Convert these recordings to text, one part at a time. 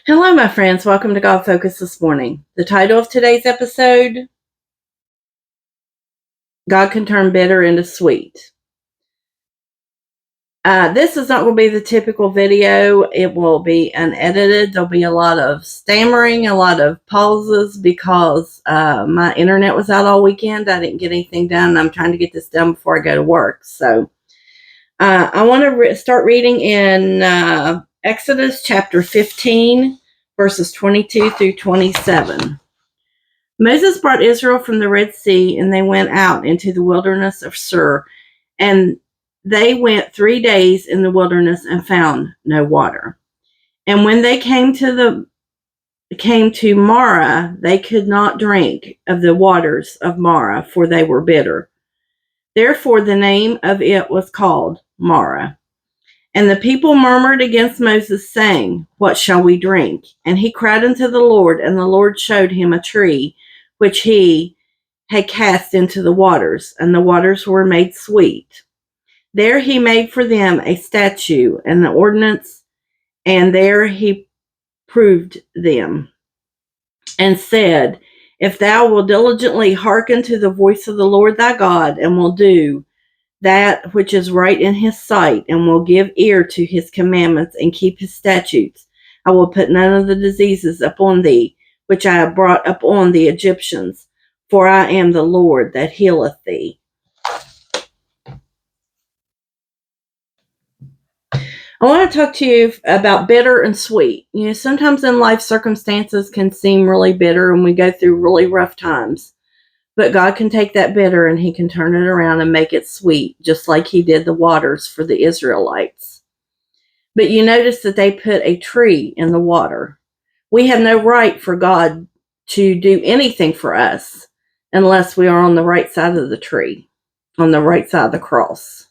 Hello, my friends. Welcome to God Focus this morning. The title of today's episode, God Can Turn Bitter into Sweet. This is not going to be the typical video. It will be unedited. There'll be a lot of stammering, a lot of pauses because my internet was out all weekend. I didn't get anything done. I'm trying to get this done before I go to work. So I want to start reading in Exodus chapter 15, verses 22 through 27. Moses brought Israel from the Red Sea, and they went out into the wilderness of Shur, and they went 3 days in the wilderness and found no water. And when they came to Marah, they could not drink of the waters of Marah, for they were bitter. Therefore the name of it was called Marah. And the people murmured against Moses, saying, What shall we drink? And he cried unto the Lord, and the Lord showed him a tree, which he had cast into the waters, and the waters were made sweet. There he made for them a statute and the ordinance, and there he proved them, and said, If thou wilt diligently hearken to the voice of the Lord thy God, and will do that which is right in his sight, and will give ear to his commandments, and keep his statutes, I will put none of the diseases upon thee, which I have brought upon the Egyptians, for I am the Lord that healeth thee. I want to talk to you about bitter and sweet. Sometimes in life circumstances can seem really bitter and we go through really rough times. But God can take that bitter and he can turn it around and make it sweet, just like he did the waters for the Israelites. But you notice that they put a tree in the water. We have no right for God to do anything for us unless we are on the right side of the tree, on the right side of the cross.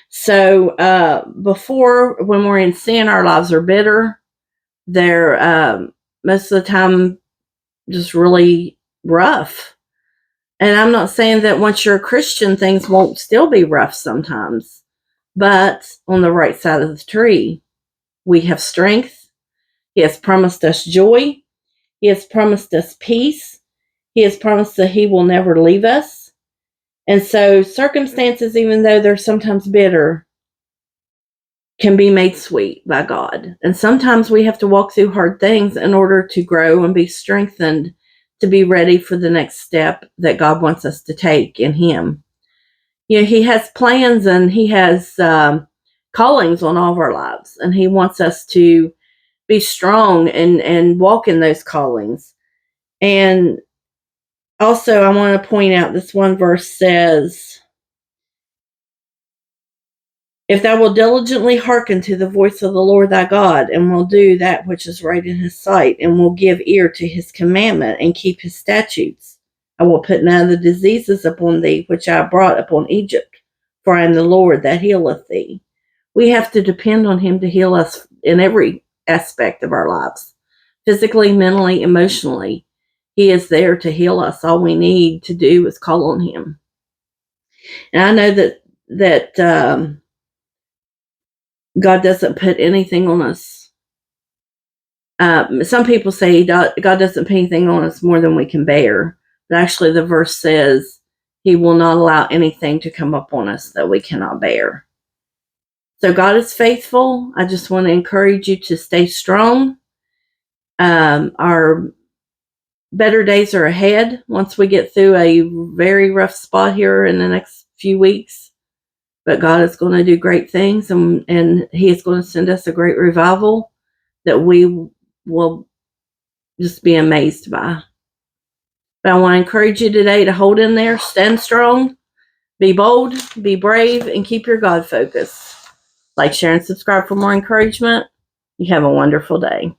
So before, when we're in sin, our lives are bitter. They're most of the time just really rough. And I'm not saying that once you're a Christian, things won't still be rough sometimes. But on the right side of the tree, we have strength. He has promised us joy. He has promised us peace. He has promised that he will never leave us. And so circumstances, even though they're sometimes bitter, can be made sweet by God. And sometimes we have to walk through hard things in order to grow and be strengthened to be ready for the next step that God wants us to take in him. He has plans and he has callings on all of our lives. And he wants us to be strong and walk in those callings. And also I want to point out this one verse says, If thou wilt diligently hearken to the voice of the Lord thy God, and will do that which is right in his sight, and will give ear to his commandment, and keep his statutes, I will put none of the diseases upon thee, which I brought upon Egypt, for I am the Lord that healeth thee. We have to depend on him to heal us in every aspect of our lives, physically, mentally, emotionally. He is there to heal us. All we need to do is call on him. And I know that God doesn't put anything on us. Some people say God doesn't put anything on us more than we can bear. But actually the verse says he will not allow anything to come upon us that we cannot bear. So God is faithful. I just want to encourage you to stay strong. Our better days are ahead once we get through a very rough spot here in the next few weeks. But God is going to do great things, and he is going to send us a great revival that we will just be amazed by. But I want to encourage you today to hold in there, stand strong, be bold, be brave, and keep your God focus. Like, share, and subscribe for more encouragement. You have a wonderful day.